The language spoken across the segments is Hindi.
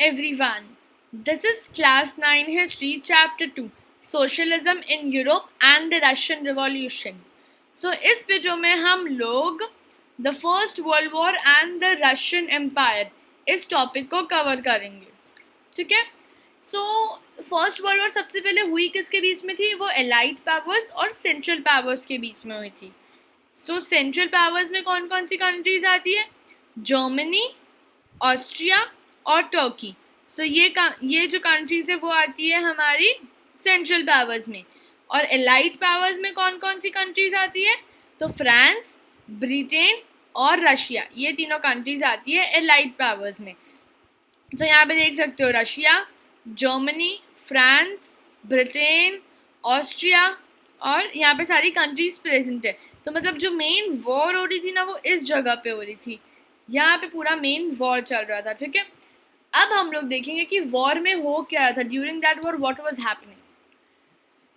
everyone. This is Class 9 History, Chapter 2, Socialism in Europe and the Russian Revolution. So, इस वीडियो में हम लोग the first world war and the Russian empire इस टॉपिक को कवर करेंगे. ठीक है. सो फर्स्ट वर्ल्ड वॉर सबसे पहले हुई किसके बीच में थी? वो एलाइड पावर्स और सेंट्रल पावर्स के बीच में हुई थी. सो सेंट्रल पावर्स में कौन कौन सी कंट्रीज आती है? जर्मनी, ऑस्ट्रिया और टर्की. सो ये जो कंट्रीज है वो आती है हमारी सेंट्रल पावर्स में. और एलाइड पावर्स में कौन कौन सी कंट्रीज आती है? तो फ्रांस, ब्रिटेन और रशिया, ये तीनों कंट्रीज आती है एलाइड पावर्स में. तो यहाँ पे देख सकते हो Russia, Germany, France, Britain, Austria और यहाँ पे सारी कंट्रीज प्रेजेंट है. तो मतलब जो मेन वॉर हो रही थी ना वो इस जगह पे हो रही थी. यहाँ पे पूरा मेन वॉर चल रहा था. ठीक है. अब हम लोग देखेंगे कि वॉर में हो क्या रहा था. During that war what was happening.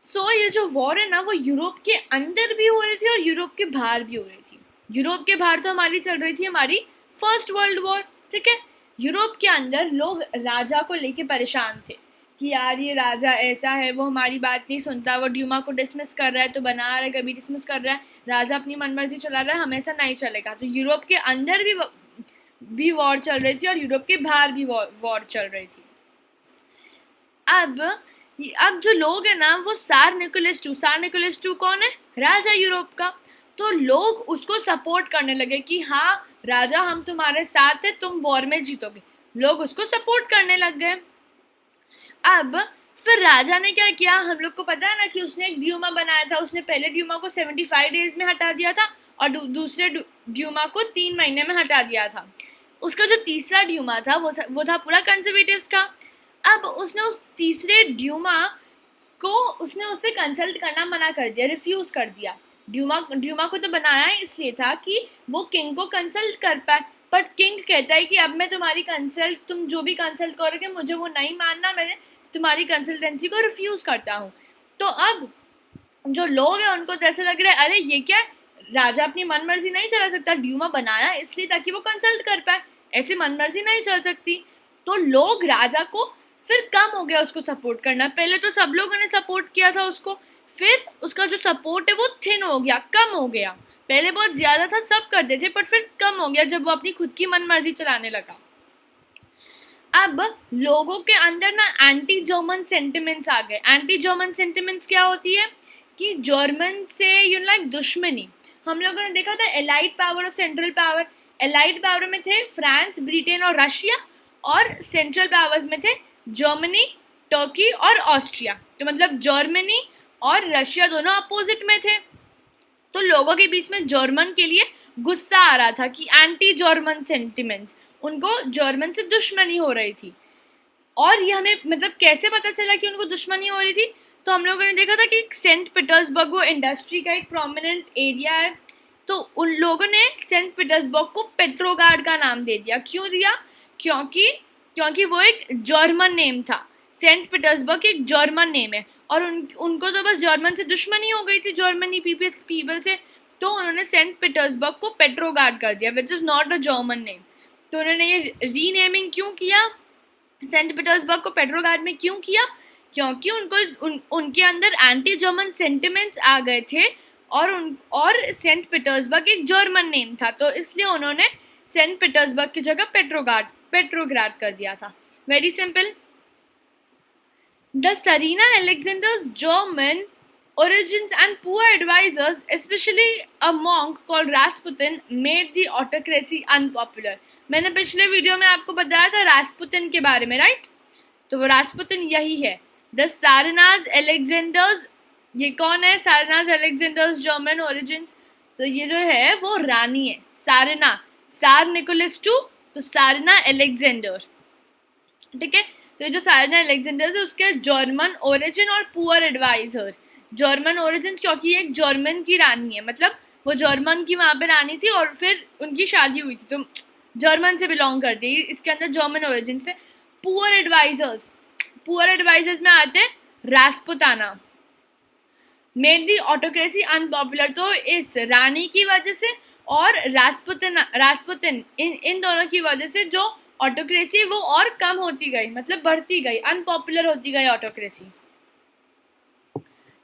So ये जो वॉर है ना वो यूरोप के अंदर भी हो रही थी और यूरोप के बाहर भी हो रही थी. यूरोप के बाहर तो हमारी चल रही थी हमारी फर्स्ट वर्ल्ड वॉर. ठीक है. यूरोप के अंदर लोग राजा को लेके परेशान थे कि यार ये राजा ऐसा है, वो हमारी बात नहीं सुनता, वो ड्यूमा को डिसमिस कर रहा है तो बना रहा है, कभी डिसमिस कर रहा है, राजा अपनी मनमर्जी चला रहा है, हमेशा नहीं चलेगा. तो यूरोप के अंदर भी वॉर चल रही थी और यूरोप के बाहर भी वॉर चल रही थी. अब जो लोग हैं ना वो सार निकोलस टू कौन है? राजा यूरोप का. तो लोग उसको सपोर्ट करने लगे कि हाँ राजा हम तुम्हारे साथ है, तुम वॉर में जीतोगे. लोग उसको सपोर्ट करने लग गए. अब फिर राजा ने क्या किया? हम लोग को पता है ना कि उसने एक ड्यूमा बनाया था. उसने पहले ड्यूमा को 75 डेज में हटा दिया था और दूसरे ड्यूमा को 3 महीने में हटा दिया था. उसका जो तीसरा ड्यूमा था वो था पूरा कंजर्वेटिव्स का. अब उसने उस तीसरे ड्यूमा को उससे कंसल्ट करना मना कर दिया, रिफ्यूज कर दिया. ड्यूमा को तो बनाया ही इसलिए था कि वो किंग को कंसल्ट कर पाए. बट किंग कहता है कि अब मैं तुम्हारी कंसल्ट, तुम जो भी कंसल्ट करोगे मुझे वो नहीं मानना, मैंने तुम्हारी कंसल्टेंसी को रिफ्यूज करता हूँ. तो अब जो लोग हैं उनको तो ऐसा लग रहा है अरे ये क्या है, राजा अपनी मनमर्जी नहीं चला सकता, ड्यूमा बनाया इसलिए ताकि वो कंसल्ट कर पाए, ऐसे मनमर्जी नहीं चल सकती. तो लोग राजा को फिर कम हो गया उसको सपोर्ट करना. पहले तो सब लोगों ने सपोर्ट किया था उसको, फिर उसका जो सपोर्ट है वो थिन हो गया, कम हो गया. पहले बहुत ज़्यादा था, सब करते थे, बट फिर कम हो गया जब वो अपनी खुद की मनमर्जी चलाने लगा. अब लोगों के अंदर ना एंटी जर्मन सेंटिमेंट्स आ गए. एंटी जर्मन सेंटिमेंट्स क्या होती है कि जर्मन से दुश्मनी. हम लोगों ने देखा था एलाइड पावर और सेंट्रल पावर. एलाइड पावर में थे फ्रांस, ब्रिटेन और रशिया, और सेंट्रल पावर्स में थे जर्मनी, टर्की और ऑस्ट्रिया. तो मतलब जर्मनी और रशिया दोनों अपोजिट में थे. तो लोगों के बीच में जर्मन के लिए गुस्सा आ रहा था कि एंटी जर्मन सेंटिमेंट्स, उनको जर्मन से दुश्मनी हो रही थी. और ये हमें मतलब कैसे पता चला कि उनको दुश्मनी हो रही थी? तो हम लोगों ने देखा था कि सेंट पीटर्सबर्ग वो इंडस्ट्री का एक प्रोमिनेंट एरिया है. तो उन लोगों ने सेंट पीटर्सबर्ग को पेट्रोगार्ड का नाम दे दिया. क्यों दिया? क्योंकि वो एक जर्मन नेम था. सेंट पीटर्सबर्ग एक जर्मन नेम है और उनको तो बस जर्मन से दुश्मनी हो गई थी, जर्मनी पीपल से. तो उन्होंने सेंट पीटर्सबर्ग को पेट्रोगार्ड कर दिया, which is not a German name. तो उन्होंने ये रीनेमिंग क्यों किया? सेंट पीटर्सबर्ग को पेट्रोगार्ड में क्यों किया? क्योंकि उनके अंदर एंटी जर्मन सेंटिमेंट्स आ गए थे और सेंट पीटर्सबर्ग एक जर्मन नेम था, तो इसलिए उन्होंने सेंट पीटर्सबर्ग की जगह पेट्रोग्राड कर दिया था. Very simple. The Tsarina Alexander's German origins and poor advisors, especially a monk called Rasputin, made the autocracy unpopular. मैंने पिछले वीडियो में आपको बताया था रास्पुतिन के बारे में, राइट? तो वो रास्पुतिन यही है. द सारनाज एलेक्जेंडर्स, ये कौन है? सारनाज एलेक्जेंडर्स जर्मन ओरिजिन्स. तो ये जो है वो रानी है, सारना. सार निकोलस टू, तो सारना एलेक्जेंडर. ठीक है. तो जो सारना एलेक्जेंडर है उसके जर्मन ओरिजिन और पुअर एडवाइजर. जर्मन ओरिजिन क्योंकि एक जर्मन की रानी है, मतलब वो जर्मन की वहाँ पे रानी थी और फिर उनकी शादी हुई थी तो जर्मन से बिलोंग करती है, इसके अंदर जर्मन ओरिजिन से. पुअर एडवाइजर्स में आते हैं रास्पुताना. मेड दी ऑटोक्रेसी अनपॉपुलर. तो इस रानी की वजह से और रास्पुतिन इन दोनों की वजह से जो ऑटोक्रेसी वो और कम होती गई, मतलब बढ़ती गई, अनपॉपुलर होती गई autocracy.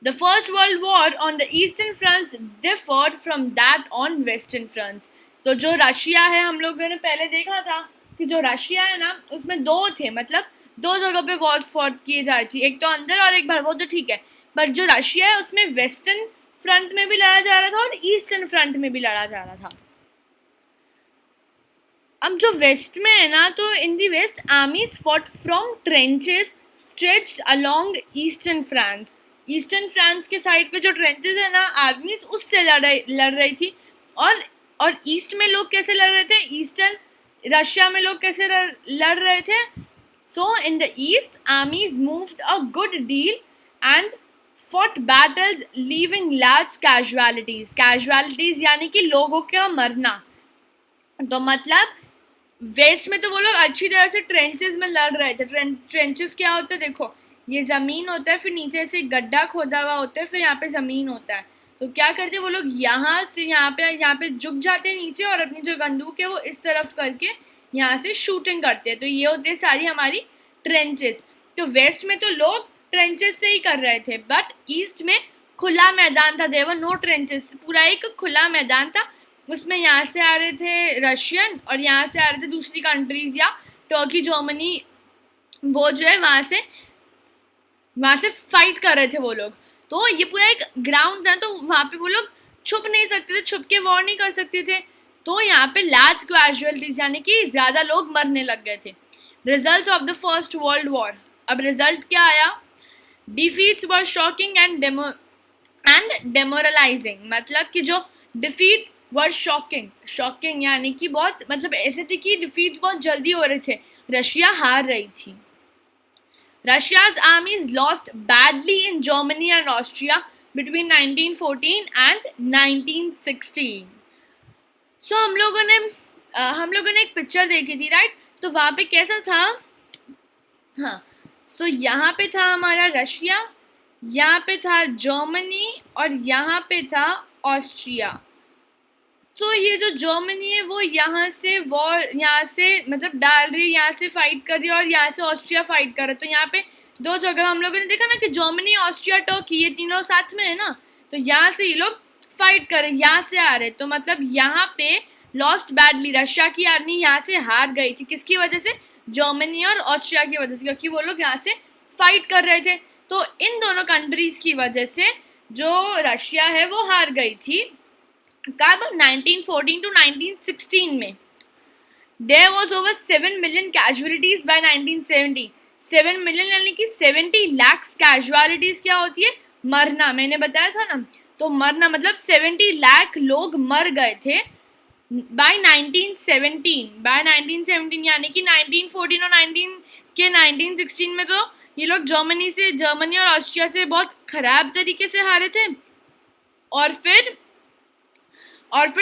The First World War on the Eastern Fronts differed from that on Western Fronts. तो जो रशिया है, हम लोगों ने पहले देखा था कि जो रशिया है ना उसमें दो थे, मतलब दो जगह पे वॉर्स फॉट किए जा रही थी, एक तो अंदर और एक बाहर, वो तो ठीक है. बट जो रशिया है उसमें वेस्टर्न फ्रंट में भी लड़ा जा रहा था और ईस्टर्न फ्रंट में भी लड़ा जा रहा था. अब जो वेस्ट में है ना, तो in the west armies fought from trenches stretched along eastern France. Eastern France के साइड पे जो ट्रेंचेस है ना, आर्मीज उससे लड़ रही थी. और ईस्ट में लोग कैसे लड़ रहे थे, ईस्टर्न रशिया में लोग कैसे लड़ रहे थे. So in the east armies moved a good deal and fought battles leaving large casualties यानी कि लोगों का मरना. तो मतलब वेस्ट में तो वो लोग अच्छी तरह से ट्रेंचेस में लड़ रहे थे. ट्रेंचेस क्या होता है, देखो ये ज़मीन होता है, फिर नीचे से गड्ढा खोदा हुआ होता है, फिर यहाँ पे ज़मीन होता है. तो क्या करते हैं वो लोग, यहाँ से यहाँ पे झुक जाते हैं नीचे और अपनी जो बंदूक है वो इस तरफ करके यहाँ से शूटिंग करते हैं. तो ये होते हैं सारी हमारी ट्रेंचेस. तो वेस्ट में तो लोग ट्रेंचेस से ही कर रहे थे, बट ईस्ट में खुला मैदान था, देवर नो ट्रेंचेस, पूरा एक खुला मैदान था. उसमें यहाँ से आ रहे थे रशियन और यहाँ से आ रहे थे दूसरी कंट्रीज या टर्की, जर्मनी, वो जो है वहाँ से फाइट कर रहे थे वो लोग. तो ये पूरा एक ग्राउंड था, तो वहाँ पे वो लोग छुप नहीं सकते थे, छुप के वॉर नहीं कर सकते थे. तो यहाँ पे लार्ज कैजुअलिटीज यानी कि ज़्यादा लोग मरने लग गए थे. Result of the first world war. अब रिजल्ट क्या आया, डिफीट्स वर शॉकिंग एंड डेमोरलाइजिंग. मतलब कि जो डिफीट वर शॉकिंग यानी कि बहुत, मतलब ऐसे थी कि डिफीट्स बहुत जल्दी हो रहे थे, रशिया हार रही थी. Russia's armies lost badly in Germany and Austria between 1914 and 1916. So हम लोगों ने एक पिक्चर देखी थी, राइट. तो वहाँ पे कैसा था, हाँ, सो यहाँ पे था हमारा रशिया, यहाँ पे था जर्मनी और यहाँ पे था ऑस्ट्रिया. तो ये जो जर्मनी है वो यहाँ से मतलब डाल रही है, यहाँ से फाइट कर रही है और यहाँ से ऑस्ट्रिया फाइट कर रहा है. तो यहाँ पे दो जगह हम लोगों ने देखा ना कि जर्मनी, ऑस्ट्रिया, टर्की ये तीनों साथ में है ना. तो यहाँ से ये लोग फाइट कर रहे, यहाँ से आ रहे. तो मतलब यहाँ पे लॉस्ट बैडली, रशिया की आर्मी यहाँ से हार गई थी. किसकी वजह से, जर्मनी और ऑस्ट्रिया की वजह से, क्योंकि वो लोग यहाँ से फाइट कर रहे थे. तो इन दोनों कंट्रीज की वजह से जो रशिया है वो हार गई थी. कब, 1914 to 1916 में. There was over 7 million casualties by 1970. 7 million यानी कि 70 lakhs casualties क्या होती है, मरना. मैंने बताया था ना, तो मरना मतलब 70 लाख लोग मर गए थे by 1917 यानी कि 1914 और 1916 में तो ये लोग जर्मनी और ऑस्ट्रिया से बहुत खराब तरीके से हारे थे. और फिर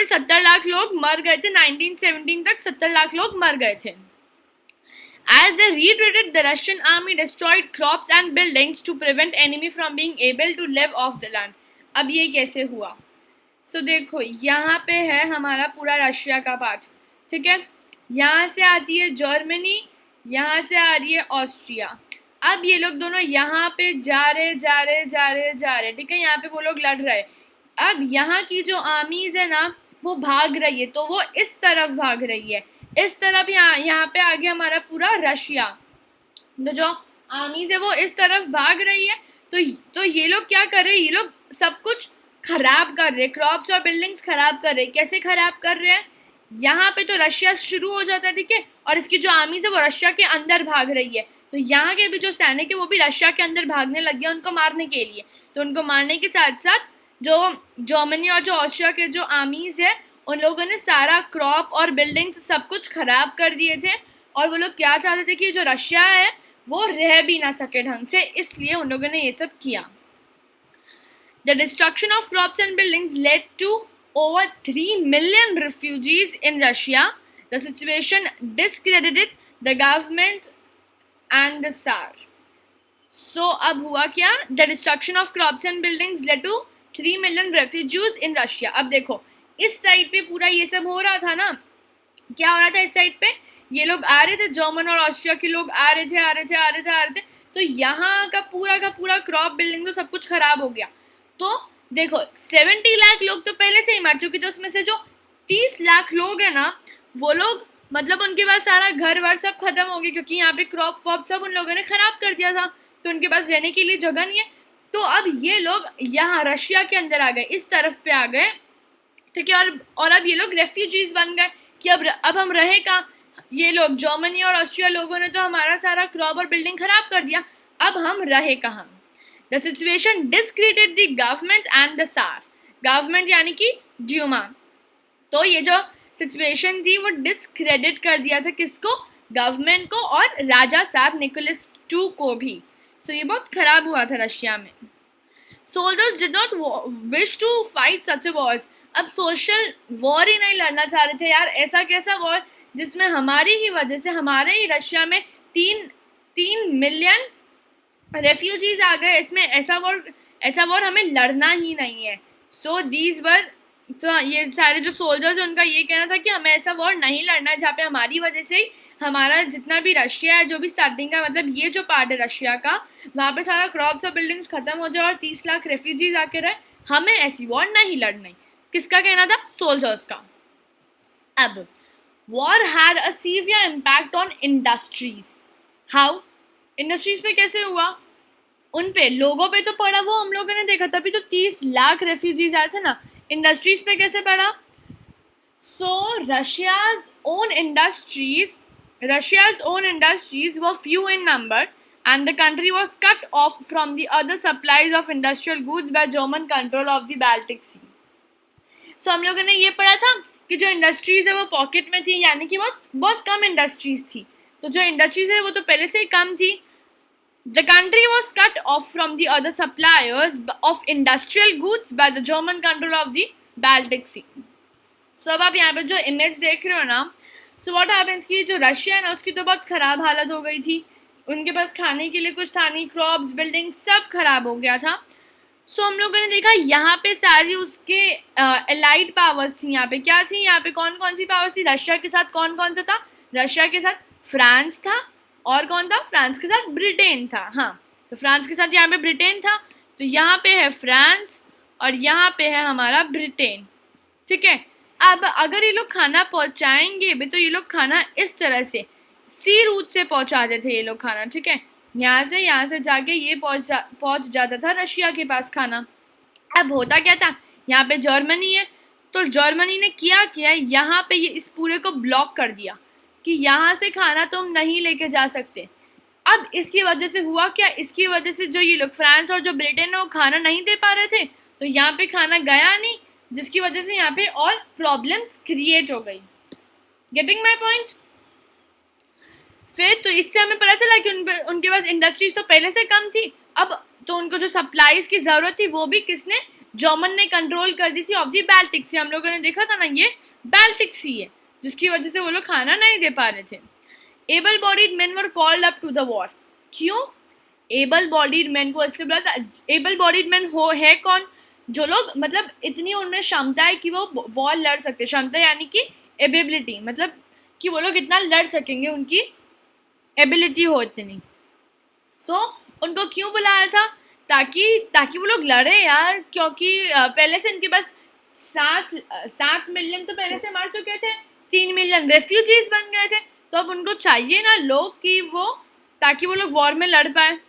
70 लाख लोग मर गए थे. 1917 तक 70 लाख लोग मर गए थे. As they retreated, the Russian army destroyed crops and buildings to prevent enemy from being able to live off the land. अब ये कैसे हुआ, सो देखो यहाँ पे है हमारा पूरा रशिया का पार्ट, ठीक है. यहाँ से आती है जर्मनी, यहाँ से आ रही है ऑस्ट्रिया. अब ये लोग दोनों यहाँ पे जा रहे, ठीक है. यहाँ पे वो लोग लड़ रहे. अब यहाँ की जो आर्मीज है ना वो भाग रही है, तो वो इस तरफ भाग रही है, इस तरफ. यहाँ पे आगे हमारा पूरा रशिया. तो जो आर्मीज है वो इस तरफ भाग रही है. तो ये लोग क्या कर रहे हैं, ये लोग सब कुछ खराब कर रहे हैं, क्रॉप्स और बिल्डिंग्स खराब कर रहे हैं. कैसे खराब कर रहे हैं, यहाँ पे तो रशिया शुरू हो जाता है, ठीक है, और इसकी जो आर्मीज है वो रशिया के अंदर भाग रही है. तो यहाँ के भी जो सैनिक है वो भी रशिया के अंदर भागने लग गया उनको मारने के लिए. तो उनको मारने के साथ साथ जो जर्मनी और जो ऑस्ट्रिया के जो आर्मीज है उन लोगों ने सारा क्रॉप और बिल्डिंग्स सब कुछ खराब कर दिए थे. और वो लोग क्या चाहते थे कि जो रशिया है वो रह भी ना सके ढंग से, इसलिए उन लोगों ने ये सब किया. The destruction of crops and buildings led to over 3 million refugees in Russia. The situation discredited the government and the Tsar. So अब हुआ क्या, the destruction of crops and buildings led to 3 million refugees in Russia. अब देखो इस साइड पे पूरा ये सब हो रहा था ना, क्या हो रहा था इस साइड पे, ये लोग आ रहे थे, जर्मन और ऑस्ट्रिया के लोग आ रहे थे, तो यहाँ का पूरा क्रॉप बिल्डिंग तो सब कुछ खराब हो गया। तो देखो 70 लाख लोग तो पहले से ही मर चुके थे, उसमें से जो 30 लाख लोग है ना, वो लोग मतलब उनके पास सारा घर वर सब खत्म हो गया, क्योंकि यहाँ पे क्रॉप वॉप सब उन लोगों ने खराब कर दिया था, तो उनके पास रहने के लिए जगह नहीं है। तो अब ये लोग यहाँ रशिया के अंदर आ गए, इस तरफ पे आ गए, ठीक है। और अब ये लोग रेफ्यूजीज बन गए कि अब हम रहे कहाँ। ये लोग जर्मनी और ऑस्ट्रिया लोगों ने तो हमारा सारा क्रॉप और बिल्डिंग खराब कर दिया, अब हम रहे कहाँ। The situation discredited the government and the सार, गवर्नमेंट यानी कि ड्यूमा। तो ये जो सिचुएशन थी वो डिस्क्रेडिट कर दिया था किसको, गवर्नमेंट को और राजा सार निकोलस II को भी। सो ये बहुत खराब हुआ था रशिया में। Soldiers did not wish to fight such a wars, अब सोशल वॉर ही नहीं लड़ना चाह रहे थे यार, ऐसा कैसा वॉर जिसमें हमारी ही वजह से हमारे ही रशिया में 3 मिलियन रेफ्यूजीज आ गए, इसमें ऐसा वॉर हमें लड़ना ही नहीं है। सो दीज वर, तो ये सारे जो सोल्जर्स हैं उनका ये कहना था कि हमें ऐसा वॉर नहीं लड़ना है जहाँ पे हमारी वजह से ही हमारा जितना भी रशिया है, जो भी स्टार्टिंग का मतलब ये जो पार्ट है रशिया का, वहाँ पे सारा क्रॉप्स और बिल्डिंग्स खत्म हो जाए और 30 लाख रेफ्यूजीज आके रहे, हमें ऐसी वॉर नहीं लड़नी। किसका कहना था, सोल्जर्स का। अब war had a severe impact on industries. How, industries पे कैसे हुआ, उन पे लोगों पे तो पड़ा, वो हम लोगों ने देखा, तभी तो 30 लाख रेफ्यूजीज आए थे ना। इंडस्ट्रीज पे कैसे पड़ा, सो Russia's own industries were few in number and the country was cut off from the other supplies of industrial goods by German control of the Baltic Sea. So हम लोगों ने ये पढ़ा था कि जो इंडस्ट्रीज है वो पॉकेट में थी, यानी कि बहुत कम इंडस्ट्रीज थी, तो जो इंडस्ट्रीज है वो तो पहले से ही कम थी। The country was cut off from the other suppliers of industrial goods by the German control of the Baltic Sea. So अब आप यहाँ पे जो इमेज देख रहे हो ना, सो व्हाट हैपेंस कि जो रशिया है ना उसकी तो बहुत ख़राब हालत हो गई थी, उनके पास खाने के लिए कुछ था नहीं, क्रॉप्स बिल्डिंग सब खराब हो गया था। सो हम लोगों ने देखा यहाँ पे सारी उसके एलाइड पावर्स थी। यहाँ पे क्या थी, यहाँ पे कौन कौन सी पावर्स थी, रशिया के साथ कौन कौन सा था, रशिया के साथ फ्रांस था, और कौन था, फ्रांस के साथ ब्रिटेन था। हाँ, तो फ्रांस के साथ यहाँ पे ब्रिटेन था, तो यहाँ पे है फ्रांस और यहाँ पे है हमारा ब्रिटेन, ठीक है। अब अगर ये लोग खाना पहुँचाएंगे भी तो ये लोग खाना इस तरह से सी रूट से पहुँचाते थे ये लोग खाना, ठीक है, यहाँ से जाके ये पहुँच जाता था रशिया के पास खाना। अब होता क्या था, यहाँ पे जर्मनी है, तो जर्मनी ने किया यहाँ पे ये इस पूरे को ब्लॉक कर दिया कि यहाँ से खाना तुम नहीं लेके जा सकते। अब इसकी वजह से हुआ क्या, इसकी वजह से जो ये लोग फ्रांस और जो ब्रिटेन है वो खाना नहीं दे पा रहे थे, तो यहाँ पे खाना गया नहीं, जिसकी वजह से यहाँ पे और प्रॉब्लम्स क्रिएट हो गई। Getting my point. फिर तो इससे हमें पता चला कि उनके पास इंडस्ट्रीज तो पहले से कम थी, अब तो उनको जो सप्लाईज की ज़रूरत थी वो भी किसने, जर्मन ने कंट्रोल कर दी थी ऑफ दी बाल्टिक सी। हम लोगों ने देखा था ना, ये बाल्टिक सी है, जिसकी वजह से वो लोग खाना नहीं दे पा रहे थे। Able bodied man were called up to the war. क्यों एबल बॉडीड मैन को इसलिए बोला था, एबल बॉडीड मैन है कौन, जो लोग मतलब इतनी उनमें क्षमता है कि वो वॉर लड़ सकते, क्षमता यानी कि एबिलिटी, मतलब कि वो लोग इतना लड़ सकेंगे, उनकी एबिलिटी हो इतनी। तो उनको क्यों बुलाया था, ताकि वो लोग लड़े यार, क्योंकि पहले से इनके पास 7 मिलियन तो पहले से मर चुके थे, 3 मिलियन रेफ्यूजीज बन गए थे, तो अब उनको चाहिए ना लोग कि वो, ताकि वो लोग वॉर में लड़ पाए,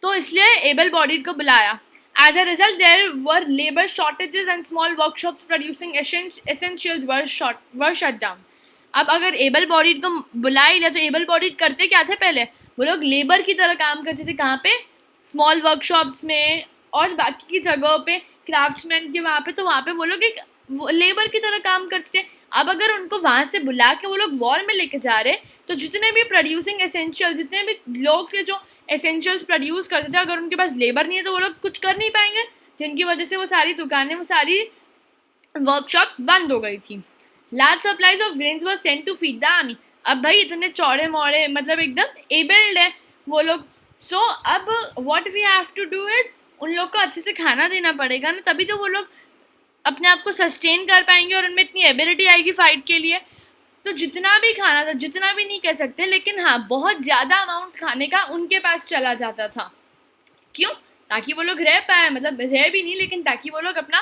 तो इसलिए एबल बॉडीड को बुलाया। As a result, there were labor shortages and small workshops producing essentials were shut down. अब अगर एबल बॉडीड को बुला ही लिया तो एबल बॉडीड करते क्या थे, पहले वो लोग लेबर की तरह काम करते थे, कहाँ पे, स्मॉल वर्कशॉप्स में और बाकी की जगहों पे, क्राफ्ट्समैन के वहाँ पे, तो वहाँ पे वो लोग एक लेबर की तरह काम करते थे। अब अगर उनको वहाँ से बुला के वो लोग वॉर में लेके जा रहे, तो जितने भी प्रोड्यूसिंग एसेंशियल, जितने भी लोग थे जो एसेंशियल्स प्रोड्यूस करते थे, अगर उनके पास लेबर नहीं है तो वो लोग कुछ कर नहीं पाएंगे, जिनकी वजह से वो सारी दुकानें, वो सारी वर्कशॉप्स बंद हो गई थी। Large supplies of grains were sent to feed the army. अब भाई इतने चौड़े मौड़े मतलब एकदम एबल्ड है वो लोग, सो अब what we have to do is, उन लोग को अच्छे से खाना देना पड़ेगा ना, तभी तो वो लोग अपने आप को सस्टेन कर पाएंगे और उनमें इतनी एबिलिटी आएगी फाइट के लिए। तो जितना भी खाना था, जितना भी नहीं कह सकते, लेकिन हाँ बहुत ज़्यादा अमाउंट खाने का उनके पास चला जाता था। क्यों? ताकि वो लोग रह पाए, मतलब रह भी नहीं, लेकिन ताकि वो लोग अपने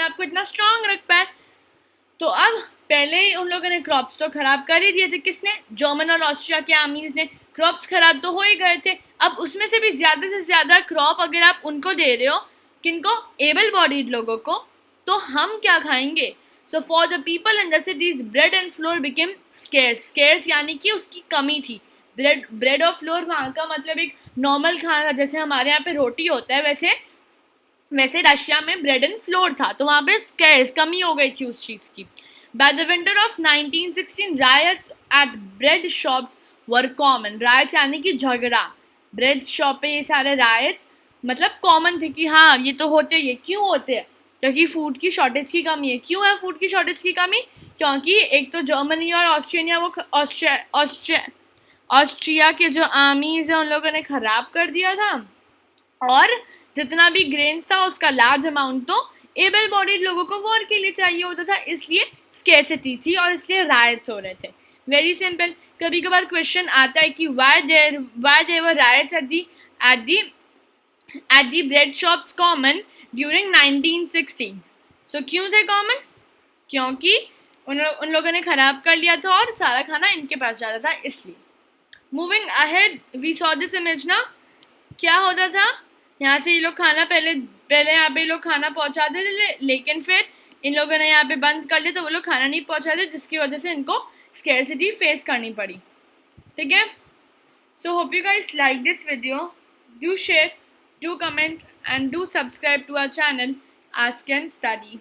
आप को इतना स्ट्रांग रख पाए। तो अब पहले ही उन लोगों ने क्रॉप्स तो खराब कर ही दिए थे। किसने? जर्मन और ऑस्ट्रिया के आर्मीज ने। क्रॉप्स खराब तो हो ही गए थे। अब उसमें से भी ज़्यादा से ज़्यादा क्रॉप अगर आप उनको दे रहे हो, किनको? एबल बॉडीड लोगों को, तो हम क्या खाएंगे? So for the people in the cities bread and floor became scarce. Scarce यानी कि उसकी कमी थी। ब्रेड और फ्लोर वहाँ का मतलब एक नॉर्मल खाना था, जैसे हमारे यहाँ पे रोटी होता है, वैसे रशिया में ब्रेड एंड फ्लोर था, तो वहाँ पे स्केर्स कमी हो गई थी उस चीज़ की। By the winter of 1916 riots at bread shops were common. Riots यानी कि झगड़ा, ब्रेड शॉप पे ये सारे रायट्स मतलब कॉमन थे कि हाँ ये तो होते ही है। क्यों होते हैं? क्योंकि फूड की शॉर्टेज की कमी है। क्यों है फूड की शॉर्टेज की कमी? क्योंकि एक तो जर्मनी और ऑस्ट्रिया के जो आर्मीज है उन लोगों ने ख़राब कर दिया था, और जितना भी ग्रेन्स था उसका लार्ज अमाउंट तो एबल बॉडीड लोगों को वॉर के लिए चाहिए होता था, इसलिए स्केर्सिटी थी और इसलिए रायट्स हो रहे थे। Very simple. कभी कभार क्वेश्चन आता है कि why there riots at the bread shops common during 1916। So क्यों थे कॉमन? क्योंकि उन लोगों ने ख़राब कर लिया था और सारा खाना इनके पास जाता था, इसलिए। Moving ahead we saw this image ना। क्या होता था? यहाँ से ये लोग खाना पहले यहाँ पे लोग खाना पहुँचाते थे, लेकिन फिर इन लोगों ने यहाँ पे बंद कर लिया, तो वो लोग खाना नहीं पहुँचाते, जिसकी वजह से इनको स्केर्सिटी फेस करनी पड़ी। ठीक है? So hope you guys like this video. Do share, do comment and do subscribe to our channel ask and study.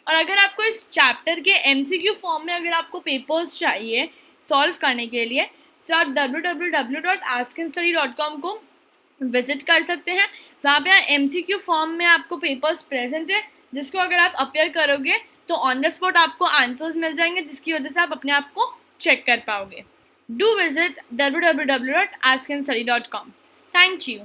और अगर आपको इस चैप्टर के MCQ फॉर्म में अगर आपको पेपर्स चाहिए सॉल्व करने के लिए, सो आप www.askandstudy.com को विजिट कर सकते हैं। वहाँ पे MCQ फॉर्म में आपको पेपर्स प्रेजेंट है, जिसको अगर आप अपेयर करोगे तो ऑन द स्पॉट आपको आंसर्स मिल जाएंगे, जिसकी वजह से आप अपने आप को चेक कर पाओगे। Do visit www.askandstudy.com। Thank you.